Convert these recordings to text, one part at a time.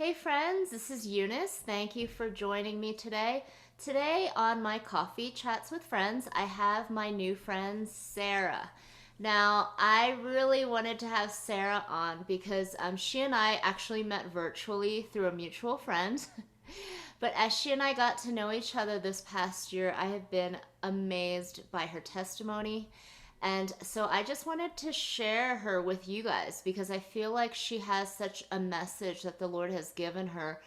Hey friends, this is Eunice. Thank you for joining me today. Today on my Coffee Chats with Friends, I have my new friend Sarah. Now, I really wanted to have Sarah on because she and I actually met virtually through a mutual friend. But as she and I got to know each other this past year, I have been amazed by her testimony. And so I just wanted to share her with you guys because I feel like she has such a message that the Lord has given her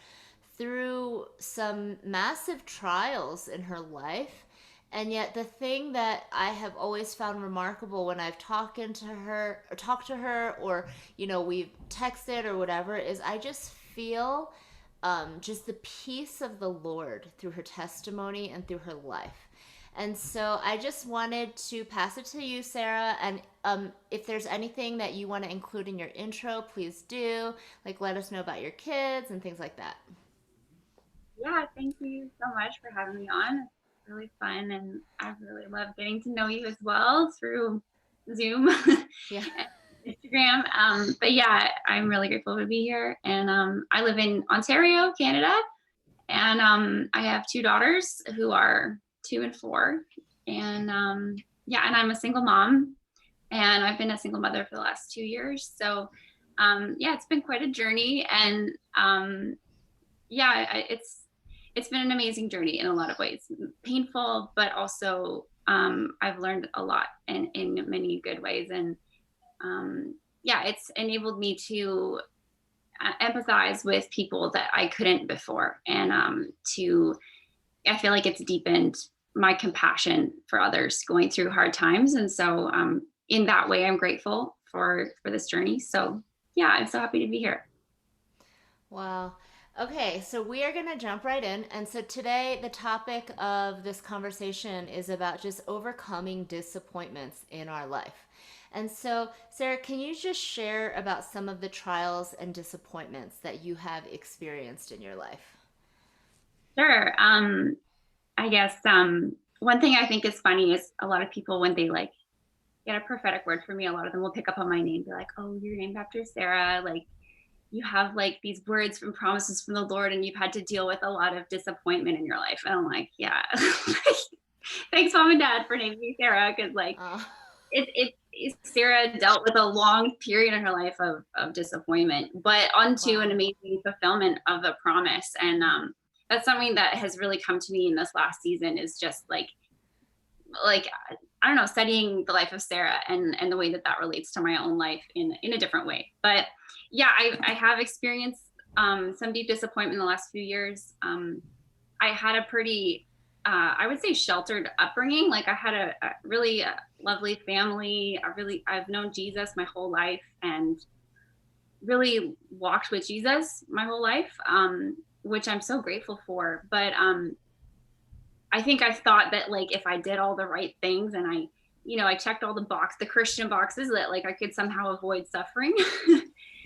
through some massive trials in her life. And yet the thing that I have always found remarkable when I've talked to her or we've texted or whatever is I just feel just the peace of the Lord through her testimony and through her life. And so I just wanted to pass it to you, Sarah. And if there's anything that you want to include in your intro, please do. Like, let us know about your kids and things like that. Yeah, thank you so much for having me on. It's really fun, and I've really loved getting to know you as well through Zoom Yeah. and Instagram. But yeah, I'm really grateful to be here. And I live in Ontario, Canada, and I have two daughters who are 2 and 4. And yeah, and I'm a single mom, and I've been a single mother for the last 2 years. So yeah, it's been quite a journey, and yeah, it's been an amazing journey in a lot of ways. Painful, but also I've learned a lot in many good ways. And yeah, it's enabled me to empathize with people that I couldn't before. And I feel like it's deepened my compassion for others going through hard times. And so in that way, I'm grateful for this journey. So yeah, I'm so happy to be here. Wow. Okay, so we are going to jump right in. And so today, the topic of this conversation is about just overcoming disappointments in our life. And so, Sarah, can you just share about some of the trials and disappointments that you have experienced in your life? Sure. I guess one thing I think is funny is a lot of people when they like get a prophetic word from me, a lot of them will pick up on my name, be like, "Oh, you're named after Sarah. Like you have like these words and promises from the Lord, and you've had to deal with a lot of disappointment in your life." And I'm like, "Yeah, thanks, mom and dad, for naming me Sarah, because like Uh, Sarah dealt with a long period in her life of disappointment, but onto an wow. amazing fulfillment of a promise." And that's something that has really come to me in this last season is just like I don't know, studying the life of Sarah and the way that that relates to my own life in a different way. But yeah, I have experienced some deep disappointment in the last few years. I had a pretty I would say sheltered upbringing. Like I had a really lovely family. I've known Jesus my whole life and really walked with Jesus my whole life, which I'm so grateful for. But I think I thought that like if I did all the right things and I checked all the Christian boxes, that like I could somehow avoid suffering.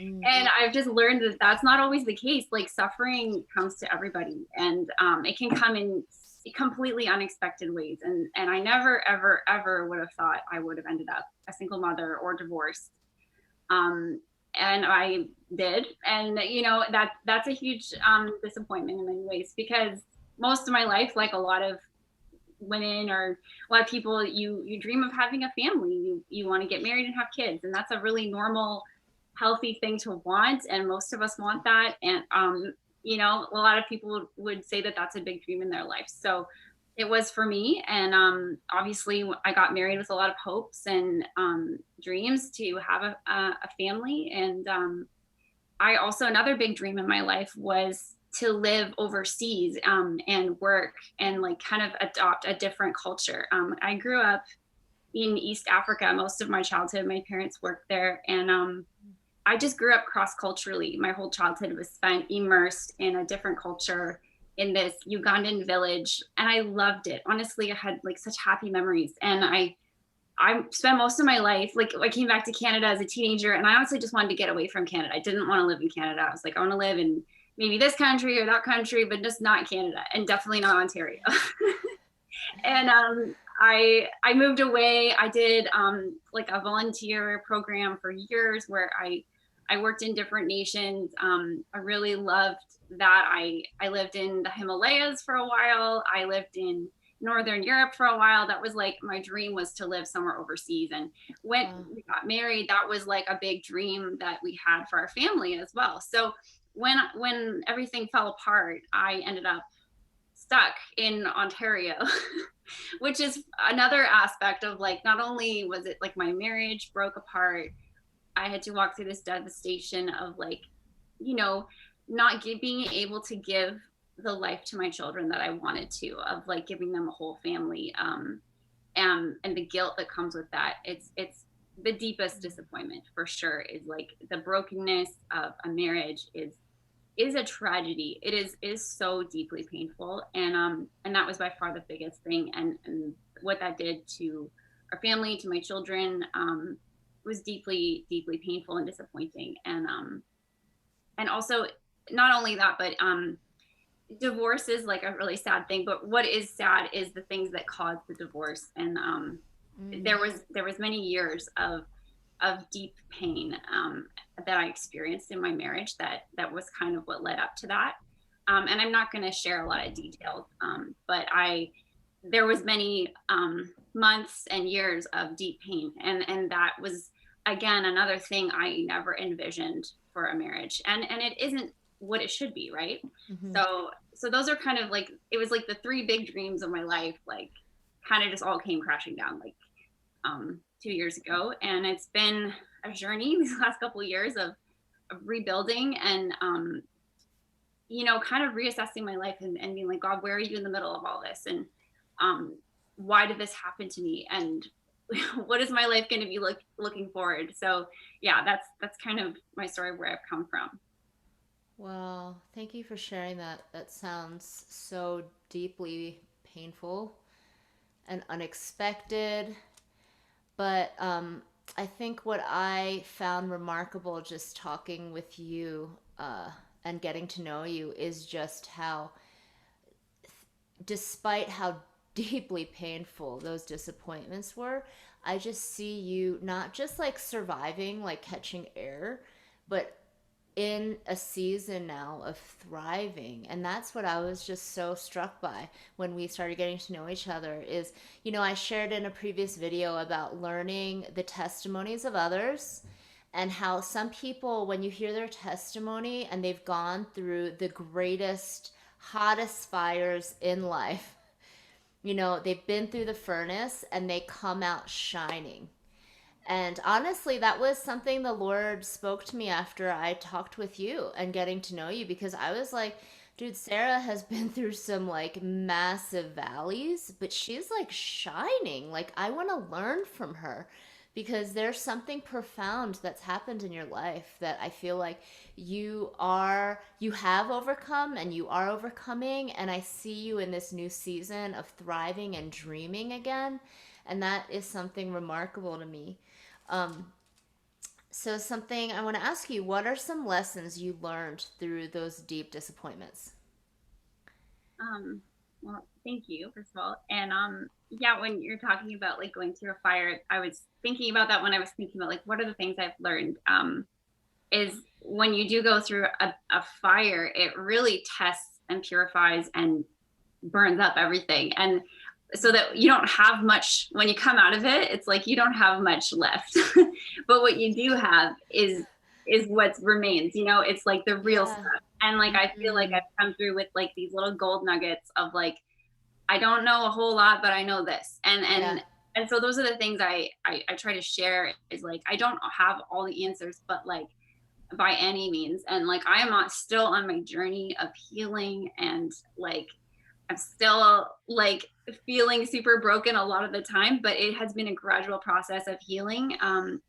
Mm, And I've just learned that that's not always the case. Like suffering comes to everybody, and it can come in completely unexpected ways. And I never ever ever would have thought I would have ended up a single mother or divorced. Um, and I did, and that's a huge disappointment in many ways because most of my life, like a lot of women or a lot of people, you dream of having a family, you want to get married and have kids, and that's a really normal healthy thing to want, and most of us want that. And a lot of people would say that that's a big dream in their life. So it was for me. And obviously I got married with a lot of hopes and dreams to have a family. And I also, another big dream in my life was to live overseas and work and like kind of adopt a different culture. I grew up in East Africa most of my childhood. My parents worked there, and I just grew up cross culturally. My whole childhood was spent immersed in a different culture in this Ugandan village, and I loved it. Honestly, I had like such happy memories, and I spent most of my life, like I came back to Canada as a teenager, and I honestly just wanted to get away from Canada. I didn't want to live in Canada. I was like, I want to live in maybe this country or that country, but just not Canada, and definitely not Ontario. And I moved away. I did like a volunteer program for years where I I worked in different nations. I really loved that. I lived in the Himalayas for a while. I lived in Northern Europe for a while. That was like my dream, was to live somewhere overseas. And when Wow. we got married, that was like a big dream that we had for our family as well. So when everything fell apart, I ended up stuck in Ontario, which is another aspect of like, not only was it like my marriage broke apart, I had to walk through this devastation of like, you know, being able to give the life to my children that I wanted to, of like giving them a whole family, and the guilt that comes with that. It's the deepest disappointment for sure. Is like the brokenness of a marriage is a tragedy. It is so deeply painful, and that was by far the biggest thing, and what that did to our family, to my children, was deeply painful and disappointing. And also, not only that, but divorce is like a really sad thing, but what is sad is the things that caused the divorce. And Mm. there was many years of deep pain, that I experienced in my marriage, that was kind of what led up to that. And I'm not going to share a lot of details, but there was many months and years of deep pain, and that was again another thing I never envisioned for a marriage, and it isn't what it should be, right? Hmm. So those are kind of like, it was like the three big dreams of my life, like kind of just all came crashing down like 2 years ago. And it's been a journey these last couple of years of rebuilding, and kind of reassessing my life, and being like, God, where are you in the middle of all this? And um, why did this happen to me? And what is my life going to be looking forward? So yeah, that's kind of my story, where I've come from. Wow. Thank you for sharing that. That sounds so deeply painful and unexpected. But I think what I found remarkable just talking with you and getting to know you is just how, despite how deeply painful those disappointments were, I just see you not just like surviving, like catching air, but in a season now of thriving. And that's what I was just so struck by when we started getting to know each other is, I shared in a previous video about learning the testimonies of others, and how some people, when you hear their testimony and they've gone through the greatest, hottest fires in life, they've been through the furnace and they come out shining. And honestly, that was something the Lord spoke to me after I talked with you and getting to know you, because I was like, dude, Sarah has been through some like massive valleys, but she's like shining. Like, I want to learn from her because there's something profound that's happened in your life that I feel like you have overcome and you are overcoming, and I see you in this new season of thriving and dreaming again, and that is something remarkable to me. um, so, something I want to ask you, what are some lessons you learned through those deep disappointments? Um, well, thank you, first of all. And yeah, when you're talking about like going through a fire, I was thinking about that when I was thinking about like what are the things I've learned. Is when you do go through a fire, it really tests and purifies and burns up everything. And so that you don't have much when you come out of it, it's like you don't have much left. But what you do have is what remains, it's like the real Yeah. stuff. And like I feel like Mm-hmm. I've come through with like these little gold nuggets of like, I don't know a whole lot, but I know this. and Yeah. and and so those are the things I try to share, is like I don't have all the answers, but like by any means. And like I am not still on my journey of healing, and like I'm still like feeling super broken a lot of the time, but it has been a gradual process of healing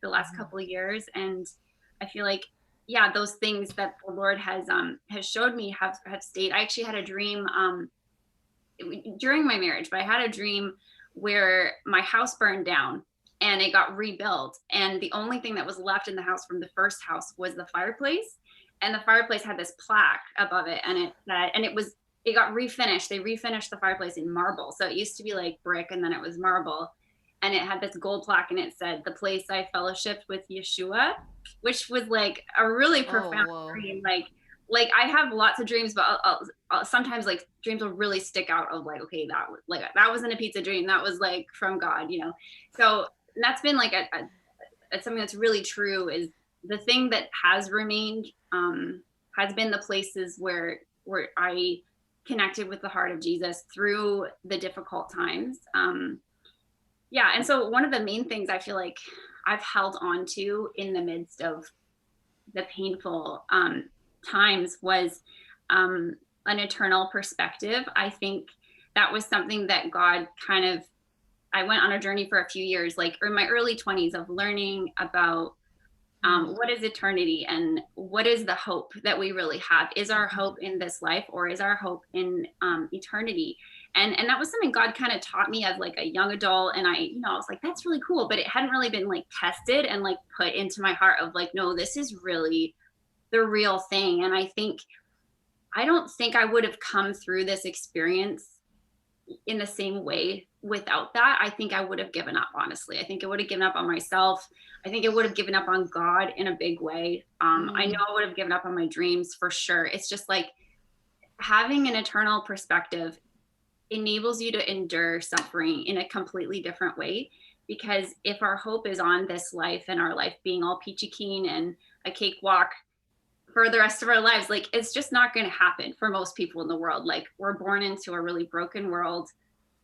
the last Mm-hmm. couple of years. And I feel like, yeah, those things that the Lord has showed me have stayed. I actually had a dream during my marriage, but I had a dream where my house burned down and it got rebuilt. And the only thing that was left in the house from the first house was the fireplace. And the fireplace had this plaque above it, and it got refinished. They refinished the fireplace in marble. So it used to be like brick, and then it was marble. and it had this gold plaque, and it said, "The place I fellowshipped with Yeshua," which was like a really Oh, profound whoa. dream. Like I have lots of dreams, but sometimes like dreams will really stick out of like, okay, that wasn't a pizza dream, that was like from God, you know. So that's been like something that's really true, is the thing that has remained has been the places where I connected with the heart of Jesus through the difficult times. Yeah, and so one of the main things I feel like I've held on to in the midst of the painful times was an eternal perspective. I think that was something that God kind of, I went on a journey for a few years, like in my early 20s, of learning about what is eternity and what is the hope that we really have. Is our hope in this life, or is our hope in eternity? And that was something God kind of taught me as like a young adult. And I was like, that's really cool, but it hadn't really been like tested and like put into my heart of like, no, this is really the real thing. And I don't think I would have come through this experience in the same way without that. I think I would have given up, honestly. I think I would have given up on myself. I think I would have given up on God in a big way. I know I would have given up on my dreams for sure. It's just like having an eternal perspective enables you to endure suffering in a completely different way. Because if our hope is on this life and our life being all peachy keen and a cakewalk for the rest of our lives, like it's just not going to happen for most people in the world. Like we're born into a really broken world.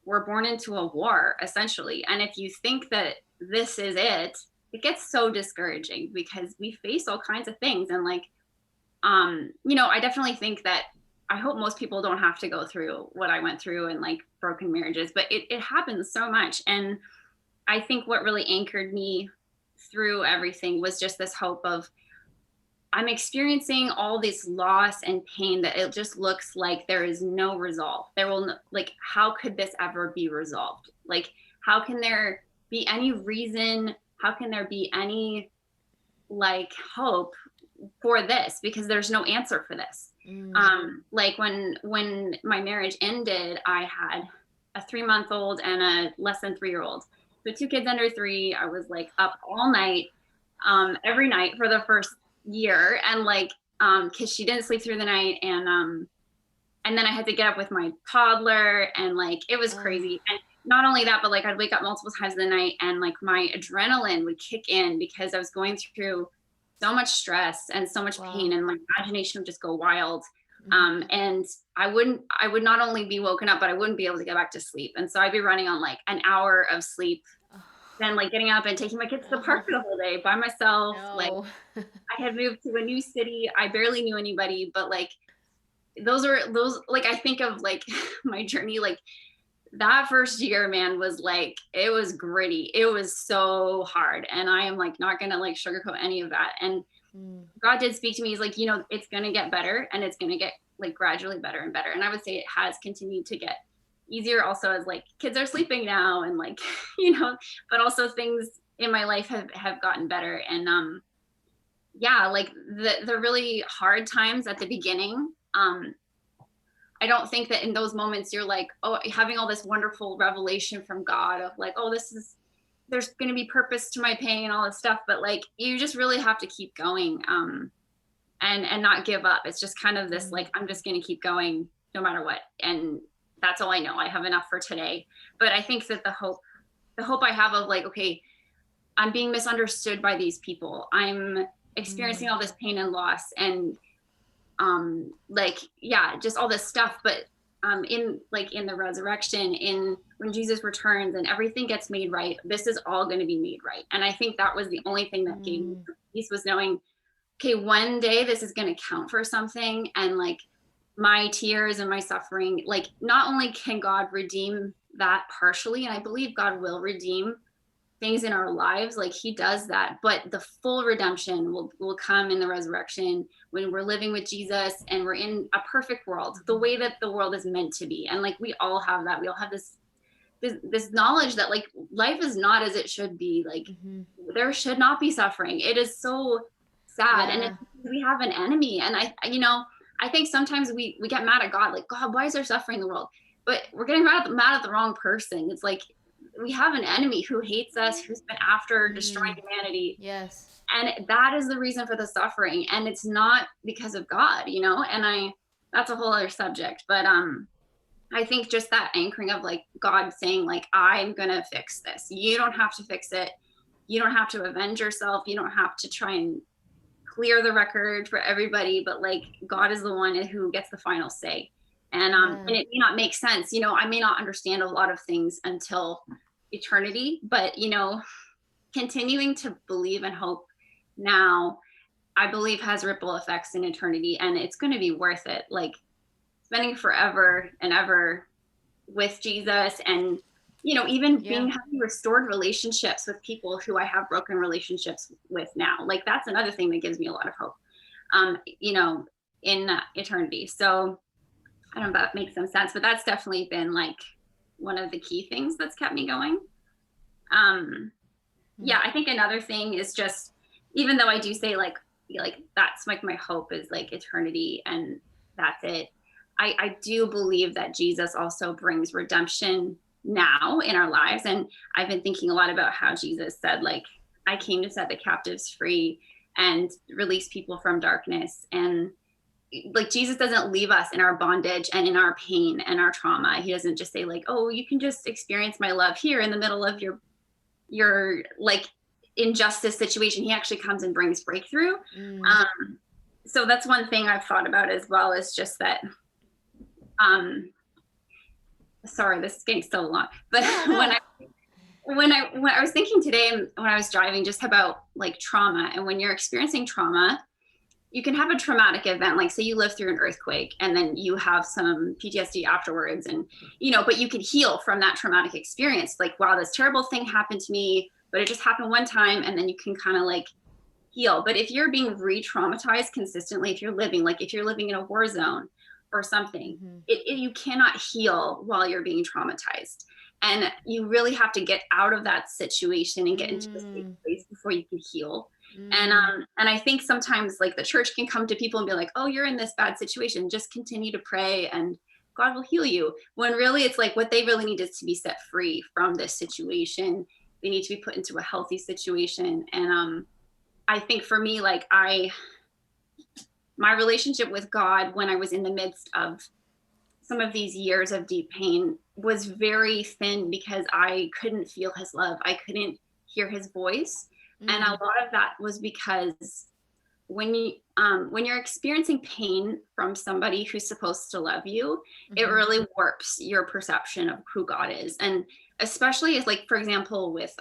We're born into a war, essentially. And if you think that this is it, it gets so discouraging because we face all kinds of things. And like, I definitely think that I hope most people don't have to go through what I went through and like broken marriages, but it happens so much. And I think what really anchored me through everything was just this hope of, I'm experiencing all this loss and pain that it just looks like there is no resolve. There will like, how could this ever be resolved? Like, how can there be any reason? How can there be any like hope for this? Because there's no answer for this. Like when my marriage ended, I had a 3-month-old and a less than 3-year-old. So 2 kids under 3. I was like up all night, every night for the first year, and like because she didn't sleep through the night, and then I had to get up with my toddler, and like it was crazy. And not only that, but like I'd wake up multiple times in the night, and like my adrenaline would kick in because I was going through so much stress and so much pain, and my imagination would just go wild. And I would not only be woken up, but I wouldn't be able to get back to sleep. And so I'd be running on like an hour of sleep, then like getting up and taking my kids to the park for the whole day by myself. No. Like I had moved to a new city. I barely knew anybody, but like those like I think of like my journey, like that first year, man, was like, it was gritty. It was so hard. And I am like not gonna like sugarcoat any of that. And God did speak to me. He's like, it's gonna get better, and it's gonna get like gradually better and better. And I would say it has continued to get easier also as like kids are sleeping now, and like, but also things in my life have gotten better. And yeah, like the really hard times at the beginning, I don't think that in those moments you're like, oh, having all this wonderful revelation from God of like, oh, there's going to be purpose to my pain and all this stuff. But like, you just really have to keep going, and not give up. It's just kind of this, like, I'm just going to keep going no matter what. And that's all I know. I have enough for today. But I think that the hope I have of like, okay, I'm being misunderstood by these people. I'm experiencing all this pain and loss, and like, yeah, just all this stuff. But in the resurrection, in when Jesus returns and everything gets made right, this is all going to be made right. And I think that was the only thing that gave me peace, was knowing, okay, one day this is going to count for something. And like my tears and my suffering, like not only can God redeem that partially, and I believe God will redeem things in our lives, like he does that, but the full redemption will come in the resurrection, when we're living with Jesus and we're in a perfect world, the way that the world is meant to be. And like we all have that. We all have this knowledge that like life is not as it should be. Like there should not be suffering. It is so sad. And we have an enemy. And I think sometimes we get mad at God, like, God, why is there suffering in the world? But we're getting mad at the wrong person. It's like we have an enemy who hates us, who's been after destroying Mm. humanity. Yes. And that is the reason for the suffering. And it's not because of God, you know? And that's a whole other subject. But I think just that anchoring of like God saying, like, I'm gonna fix this. You don't have to fix it. You don't have to avenge yourself. You don't have to try and clear the record for everybody, but like God is the one who gets the final say. And Amen. it may not make sense. You know, I may not understand a lot of things until eternity, but you know, continuing to believe and hope now, I believe has ripple effects in eternity, and it's going to be worth it. Like spending forever and ever with Jesus, and you know, even Yeah. being having restored relationships with people who I have broken relationships with now. Like that's another thing that gives me a lot of hope. You know, in eternity. So I don't know if that makes some sense, but that's definitely been like one of the key things that's kept me going. Um, Mm. yeah, I think another thing is just, even though I do say like that's like my hope is like eternity and that's it. I do believe that Jesus also brings redemption now in our lives. And I've been thinking a lot about how Jesus said, like, I came to set the captives free and release people from darkness. And like Jesus doesn't leave us in our bondage and in our pain and our trauma. He doesn't just say, like, oh, you can just experience my love here in the middle of your like injustice situation. He actually comes and brings breakthrough. Mm. So that's one thing I've thought about as well, is just that um sorry, this is getting so long, but No, no. when I was thinking today when I was driving just about like trauma, and when you're experiencing trauma, you can have a traumatic event, like say you live through an earthquake and then you have some PTSD afterwards, and you know, but you can heal from that traumatic experience. Like, wow, this terrible thing happened to me, but it just happened one time, and then you can kind of like heal. But if you're being re-traumatized consistently, if you're living in a war zone or something, Mm-hmm. you cannot heal while you're being traumatized. And you really have to get out of that situation and get into a safe Mm. place before you can heal. Mm. And I think sometimes like the church can come to people and be like, oh, you're in this bad situation, just continue to pray and God will heal you. When really it's like what they really need is to be set free from this situation. They need to be put into a healthy situation. And I think for me, like my relationship with God when I was in the midst of some of these years of deep pain was very thin because I couldn't feel his love. I couldn't hear his voice. And a Mm. lot of that was because when you're experiencing pain from somebody who's supposed to love you, it Mm-hmm. really warps your perception of who God is. And especially as like, for example, with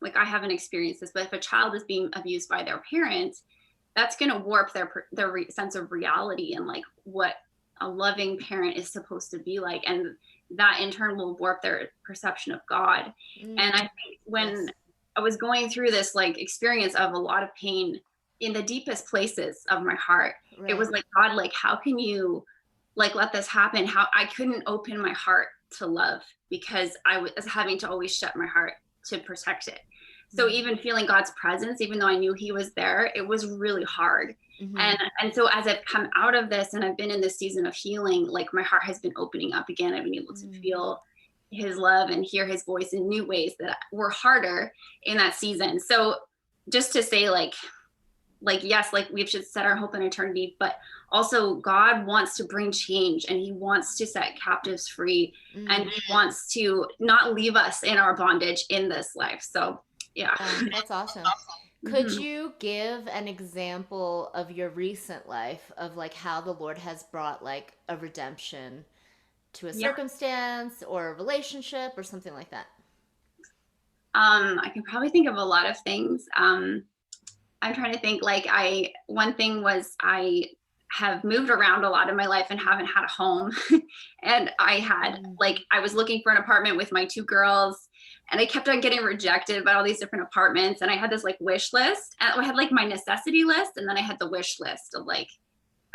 like I haven't experienced this, but if a child is being abused by their parents, that's going to warp their sense of reality and like what a loving parent is supposed to be like, and that in turn will warp their perception of God. And I Mm. think when Yes. I was going through this like experience of a lot of pain in the deepest places of my heart, it Right. was like, God, like how can you like let this happen? How I couldn't open my heart to love because I was having to always shut my heart to protect it. So Mm. even feeling God's presence, even though I knew he was there, it was really hard. Mm-hmm. And so as I've come out of this and I've been in this season of healing, like my heart has been opening up again. I've been able to Mm. feel his love and hear his voice in new ways that were harder in that season. So just to say like yes, like we should set our hope in eternity, but also God wants to bring change and he wants to set captives free, and Mm. he wants to not leave us in our bondage in this life. So yeah. Yeah, that's awesome. Could Mhm. you give an example of your recent life of like how the Lord has brought like a redemption to a Yeah. circumstance or a relationship or something like that? I can probably think of a lot of things. I'm trying to think. Like one thing was I have moved around a lot in my life and haven't had a home. And I had Mm. like I was looking for an apartment with my two girls, and I kept on getting rejected by all these different apartments. And I had this like wish list, and I had like my necessity list, and then I had the wish list of like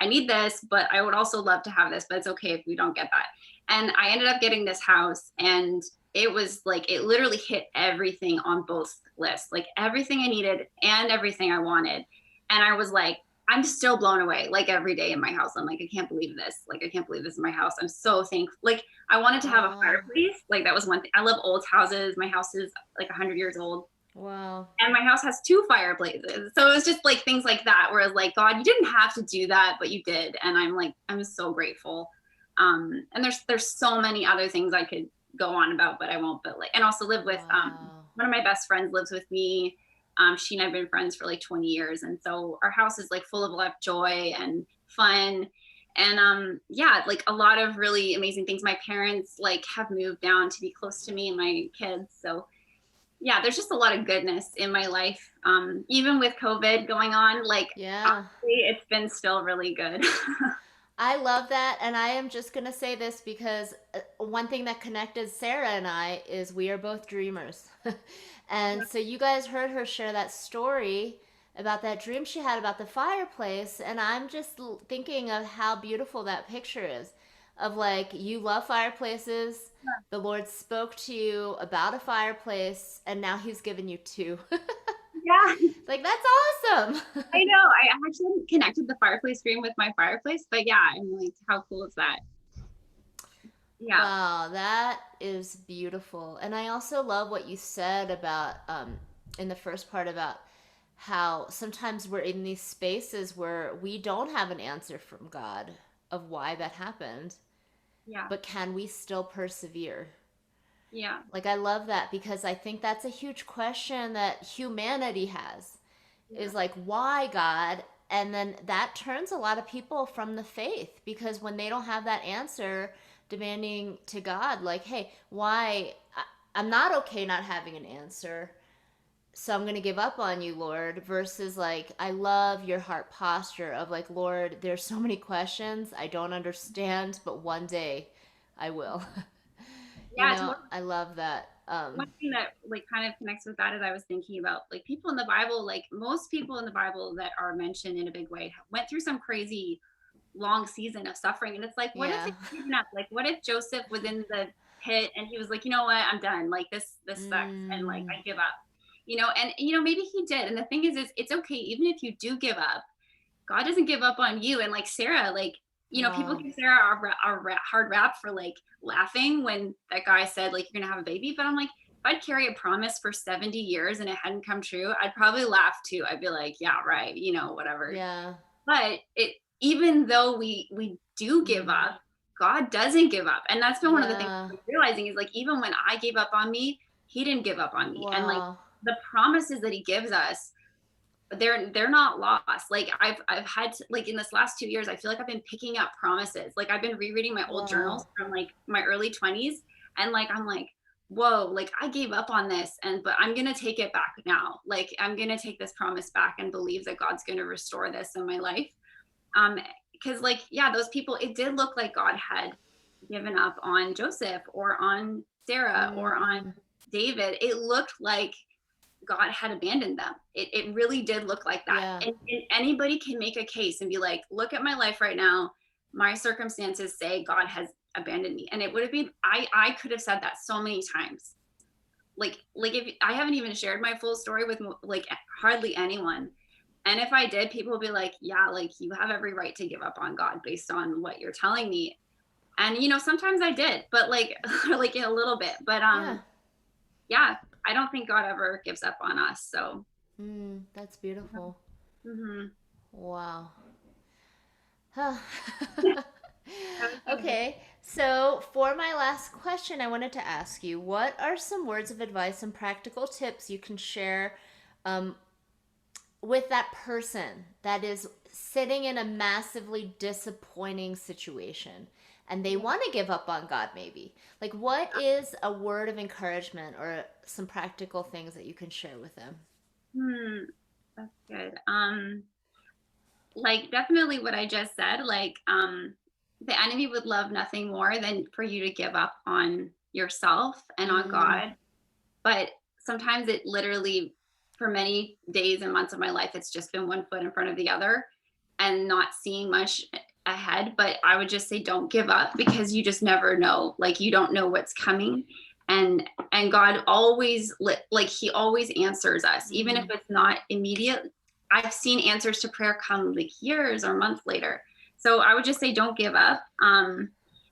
I need this, but I would also love to have this, but it's okay if we don't get that. And I ended up getting this house, and it was like it literally hit everything on both lists, like everything I needed and everything I wanted. And I was like, I'm still blown away. Like every day in my house, I'm like, I can't believe this. Like, I can't believe this is my house. I'm so thankful. Like, I wanted to have a Oh, fireplace. Like, that was one thing. I love old houses. My house is like 100 years old, wow. and my house has 2 fireplaces. So it was just like things like that, where it's like, God, you didn't have to do that, but you did. And I'm like, I'm so grateful. And there's so many other things I could go on about, but I won't. But like, and also live with Wow. one of my best friends lives with me. She and I've been friends for like 20 years, and so our house is like full of like joy and fun, and yeah, like a lot of really amazing things. My parents like have moved down to be close to me and my kids, so yeah, there's just a lot of goodness in my life. Even with COVID going on, like Yeah. honestly, it's been still really good. I love that. And I am just going to say this because one thing that connected Sarah and I is we are both dreamers. And so you guys heard her share that story about that dream she had about the fireplace. And I'm just thinking of how beautiful that picture is of like, you love fireplaces. The Lord spoke to you about a fireplace, and now He's given you two. Yeah, Like, that's awesome. I know. I actually haven't connected the fireplace dream with my fireplace, but yeah, I'm like, how cool is that? Yeah. Wow, that is beautiful. And I also love what you said about in the first part about how sometimes we're in these spaces where we don't have an answer from God of why that happened, Yeah. but can we still persevere? Yeah. Like I love that because I think that's a huge question that humanity has Yeah. is like why God? And then that turns a lot of people from the faith because when they don't have that answer demanding to God like hey, why I'm not okay not having an answer. So I'm going to give up on you, Lord, versus like I love your heart posture of like Lord, there's so many questions I don't understand, but one day I will. You Yeah. know, I love that. One thing that like kind of connects with that is I was thinking about like people in the Bible, like most people in the Bible that are mentioned in a big way went through some crazy long season of suffering. And it's like, what if Yeah. they given up? Like, what if Joseph was in the pit and he was like, you know what, I'm done. Like this sucks, and like Mm, I give up. And maybe he did. And the thing is it's okay, even if you do give up, God doesn't give up on you. And like Sarah, like, people wow. give Sarah a hard rap for like laughing when that guy said, like, you're going to have a baby. But I'm like, if I'd carry a promise for 70 years and it hadn't come true, I'd probably laugh too. I'd be like, yeah, right, whatever. Yeah. But even though we do give Mm, up, God doesn't give up. And that's been one of the things yeah. I'm realizing is like, even when I gave up on me, he didn't give up on me. And like Wow. the promises that he gives us, they're not lost. Like I've had to, like in this last 2 years, I feel like I've been picking up promises. Like I've been rereading my old journals Wow. from like my early 20s, and like I'm like, whoa, like I gave up on this, but I'm gonna take it back now. Like I'm gonna take this promise back and believe that God's gonna restore this in my life. um because like, yeah, those people, it did look like God had given up on Joseph or on Sarah or on Mm, David. It looked like God had abandoned them. It really did look like that. yeah. And anybody can make a case and be like, look at my life right now. My circumstances say God has abandoned me. And it would have been, I could have said that so many times. Like if I haven't even shared my full story with like hardly anyone. And if I did, people would be like, yeah, like you have every right to give up on God based on what you're telling me. And sometimes I did, but like like in a little bit. But Yeah. yeah, I don't think God ever gives up on us. So That's beautiful. mm-hmm. Wow. Huh. That was so good. Okay. So, for my last question, I wanted to ask you what are some words of advice and practical tips you can share um, with that person that is sitting in a massively disappointing situation and they Yeah. want to give up on God, maybe? Like, what is a word of encouragement or some practical things that you can share with them? Hmm, that's good. Like definitely what I just said, like the enemy would love nothing more than for you to give up on yourself and on Mm, God. But sometimes it literally, for many days and months of my life, it's just been one foot in front of the other and not seeing much ahead. But I would just say don't give up, because you just never know. Like you don't know what's coming. And God always like he always answers us, even if mm, it's not immediate. I've seen answers to prayer come like years or months later. So I would just say don't give up. And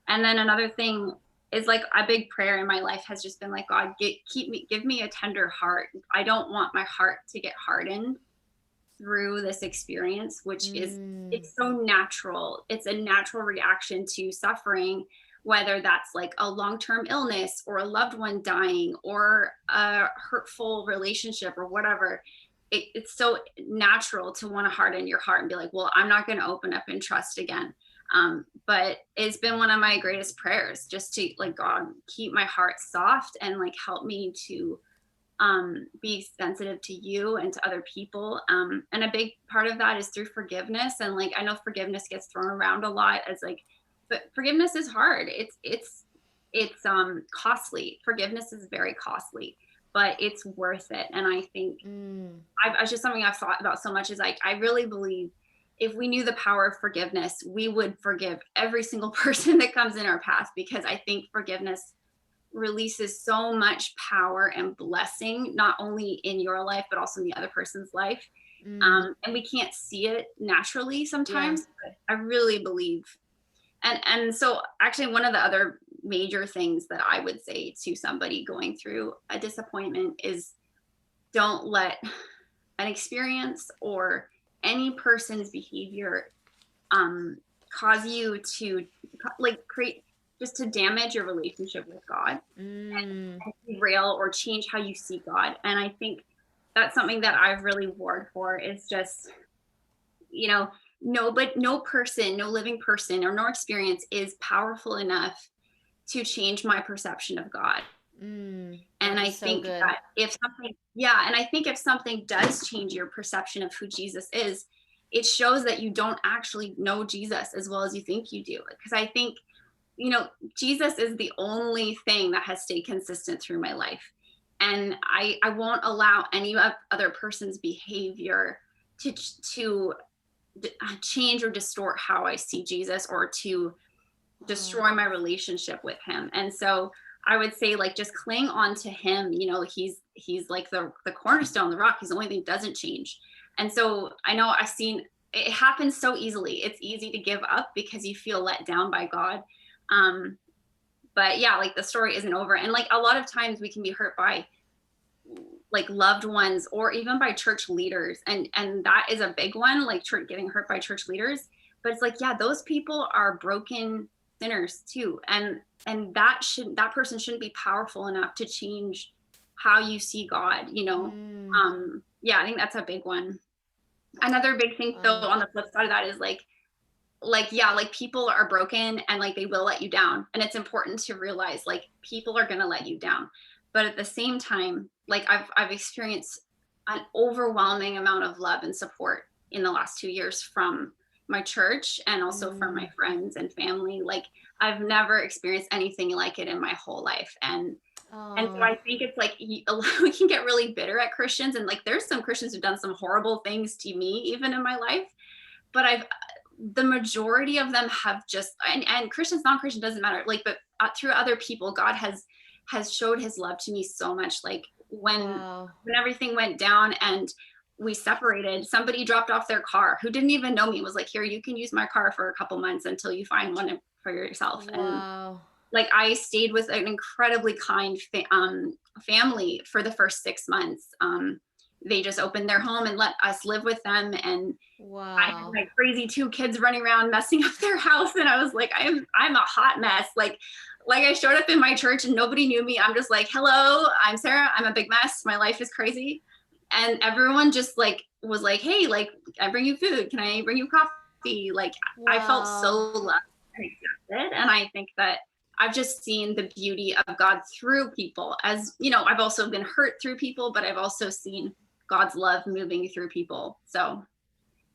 then another thing is like a big prayer in my life has just been like, God, give me a tender heart. I don't want my heart to get hardened through this experience, which is, it's so natural. It's a natural reaction to suffering, whether that's like a long-term illness or a loved one dying or a hurtful relationship or whatever. It's so natural to want to harden your heart and be like, well, I'm not going to open up and trust again. But it's been one of my greatest prayers, just to like, God, keep my heart soft and like help me to be sensitive to you and to other people. And a big part of that is through forgiveness. And like, I know forgiveness gets thrown around a lot as like, but forgiveness is hard. It's costly. Forgiveness is very costly, but it's worth it. And I think it's just something I've thought about so much is like, I really believe if we knew the power of forgiveness, we would forgive every single person that comes in our path, because I think forgiveness releases so much power and blessing, not only in your life, but also in the other person's life. And we can't see it naturally sometimes, but I really believe. And so actually one of the other major things that I would say to somebody going through a disappointment is don't let an experience or any person's behavior cause you to like create, just to damage your relationship with God and derail or change how you see God. And I think that's something that I've really warred for, is just, no person, no living person or no experience is powerful enough to change my perception of God. And I think that if something does change your perception of who Jesus is, it shows that you don't actually know Jesus as well as you think you do. Because I think, Jesus is the only thing that has stayed consistent through my life. And I won't allow any other person's behavior to change or distort how I see Jesus, or to destroy my relationship with him. And so I would say, like, just cling on to him. He's like the cornerstone, the rock. He's the only thing that doesn't change. And so I know I've seen it happen so easily. It's easy to give up because you feel let down by God. But yeah, like the story isn't over. And like a lot of times we can be hurt by like loved ones or even by church leaders. And that is a big one, like getting hurt by church leaders. But it's like, yeah, those people are broken sinners too. And that person shouldn't be powerful enough to change how you see God, Yeah, I think that's a big one. Another big thing though, on the flip side of that is like people are broken and like they will let you down. And it's important to realize like people are going to let you down. But at the same time, like I've experienced an overwhelming amount of love and support in the last 2 years from my church and also from my friends and family. Like I've never experienced anything like it in my whole life. And so I think it's like we can get really bitter at Christians, and like there's some Christians who've done some horrible things to me even in my life, but the majority of them have just, and Christians, non-Christian, doesn't matter, like, but through other people, God has showed his love to me so much. Like when everything went down and we separated, somebody dropped off their car who didn't even know me, was like, here, you can use my car for a couple months until you find one for yourself. And like I stayed with an incredibly kind family for the first 6 months. They just opened their home and let us live with them. And I had my crazy 2 kids running around messing up their house. And I was like, I'm a hot mess. Like I showed up in my church and nobody knew me. I'm just like, hello, I'm Sarah. I'm a big mess. My life is crazy. And everyone just like was like, hey, like I bring you food. Can I bring you coffee? Like I felt so loved and accepted. And I think that I've just seen the beauty of God through people. As I've also been hurt through people, but I've also seen God's love moving through people. So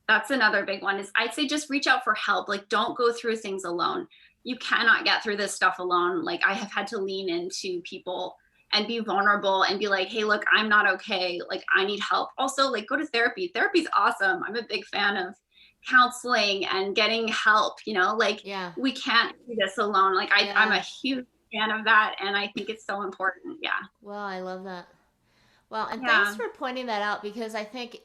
that's another big one, is I'd say just reach out for help. Like don't go through things alone. You cannot get through this stuff alone. Like I have had to lean into people and be vulnerable and be like, hey, look, I'm not okay. Like I need help. Also, like go to therapy. Therapy's awesome. I'm a big fan of counseling and getting help, we can't do this alone. Like I'm a huge fan of that. And I think it's so important. Yeah. Well, I love that. Well, and thanks for pointing that out, because I think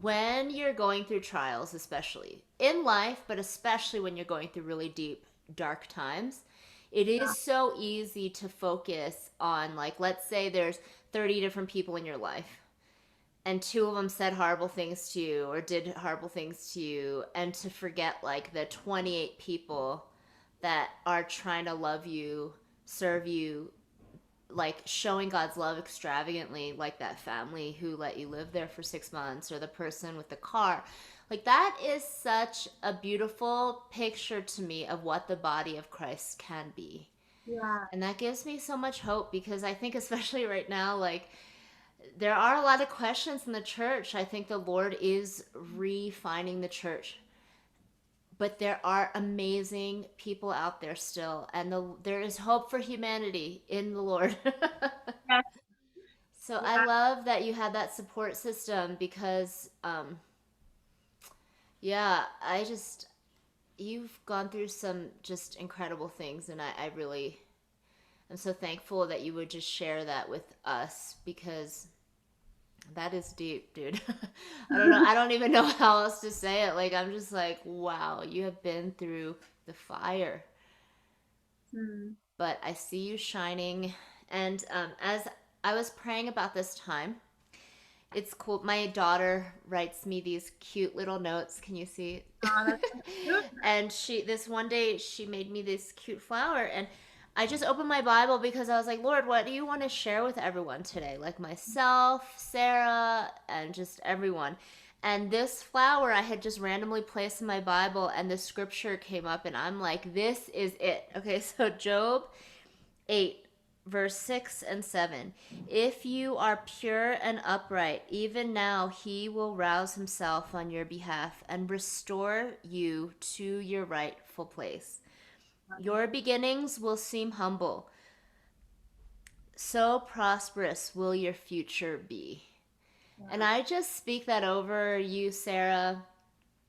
when you're going through trials, especially in life, but especially when you're going through really deep, dark times, it Yeah. is so easy to focus on, like, let's say there's 30 different people in your life, and two of them said horrible things to you or did horrible things to you, and to forget, like, the 28 people that are trying to love you, serve you, like showing God's love extravagantly, like that family who let you live there for 6 months, or the person with the car. Like, that is such a beautiful picture to me of what the body of Christ can be. Yeah. And that gives me so much hope, because I think, especially right now, like, there are a lot of questions in the church. I think the Lord is refining the church, but there are amazing people out there still, and there is hope for humanity in the Lord. Yes. So I Yeah. love that you had that support system, because, yeah, you've gone through some just incredible things, and I really am so thankful that you would just share that with us, because that is deep, dude. I don't know. I don't even know how else to say it. Like, I'm just like, wow, you have been through the fire, Hmm. but I see you shining. And as I was praying about this time, it's cool. My daughter writes me these cute little notes. Can you see? Oh, that's so cute. And this one day she made me this cute flower, and I just opened my Bible, because I was like, Lord, what do you want to share with everyone today? Like myself, Sarah, and just everyone. And this flower I had just randomly placed in my Bible, and this scripture came up, and I'm like, this is it. Okay, so Job 8, verse 6 and 7. If you are pure and upright, even now he will rouse himself on your behalf and restore you to your rightful place. Your beginnings will seem humble, so prosperous will your future be. And Yeah. I just speak that over you, Sarah,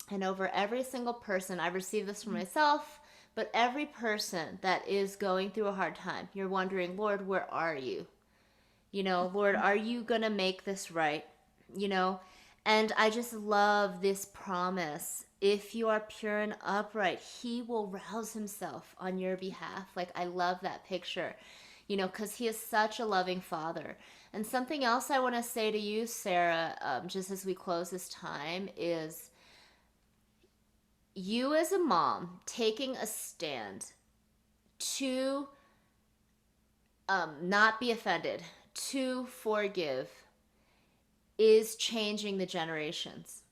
and over every single person. I receive this for myself, but every person that is going through a hard time, you're wondering, Lord, where are you? Lord, are you going to make this right? You know, and I just love this promise. If you are pure and upright, he will rouse himself on your behalf. Like, I love that picture, because he is such a loving father. And something else I want to say to you, Sarah, just as we close this time, is you as a mom taking a stand to not be offended, to forgive, is changing the generations.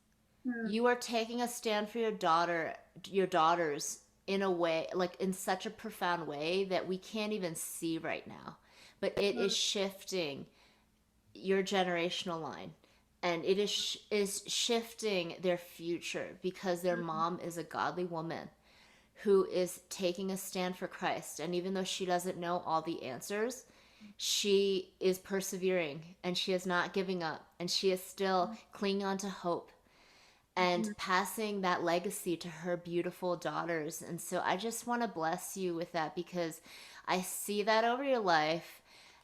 Hmm. You are taking a stand for your daughters, in a way, like in such a profound way that we can't even see right now. But it is Hmm. shifting your generational line, and it is shifting their future, because their mom is a godly woman who is taking a stand for Christ. And even though she doesn't know all the answers, she is persevering, and she is not giving up, and she is still clinging on to hope and Hmm. passing that legacy to her beautiful daughters. And so I just want to bless you with that, because I see that over your life.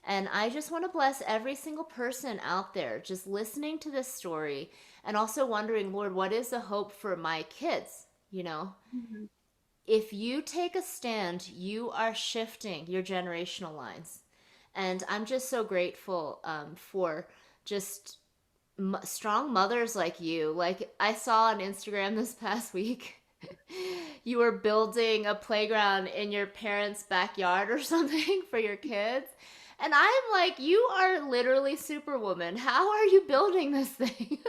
And I just want to bless every single person out there just listening to this story, and also wondering, Lord, what is the hope for my kids? Hmm. If you take a stand, you are shifting your generational lines. And I'm just so grateful, for just strong mothers like you. Like, I saw on Instagram this past week, you were building a playground in your parents' backyard or something for your kids. And I'm like, you are literally Superwoman. How are you building this thing?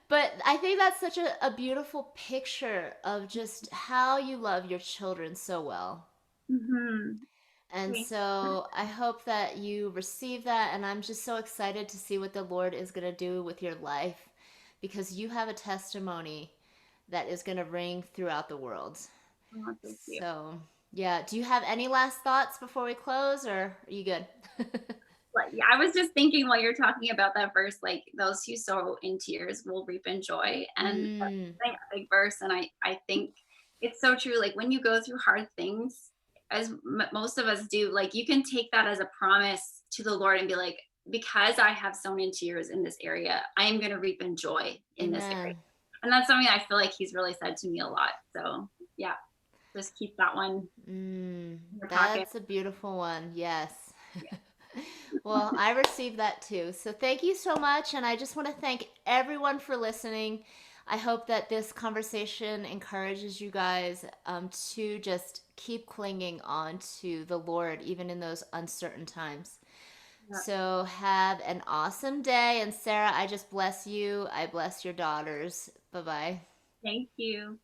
But I think that's such a beautiful picture of just how you love your children so well. Hmm. And Thank so I hope that you receive that. And I'm just so excited to see what the Lord is going to do with your life, because you have a testimony that is going to ring throughout the world. oh, thank you. So, yeah. Do you have any last thoughts before we close, or are you good? But yeah, I was just thinking while you're talking about that verse, like those who sow in tears will reap in joy, and that's Mm, like a big verse. And I think it's so true. Like when you go through hard things, as most of us do, like you can take that as a promise to the Lord and be like, because I have sown in tears in this area, I am going to reap in joy in this area. Amen. And that's something I feel like he's really said to me a lot. So yeah, just keep that one in your pocket. That's a beautiful one. Yes. Yeah. Well, I received that too. So thank you so much. And I just want to thank everyone for listening. I hope that this conversation encourages you guys to just keep clinging on to the Lord, even in those uncertain times. Yeah. So have an awesome day. And Sarah, I just bless you. I bless your daughters. Bye bye. Thank you.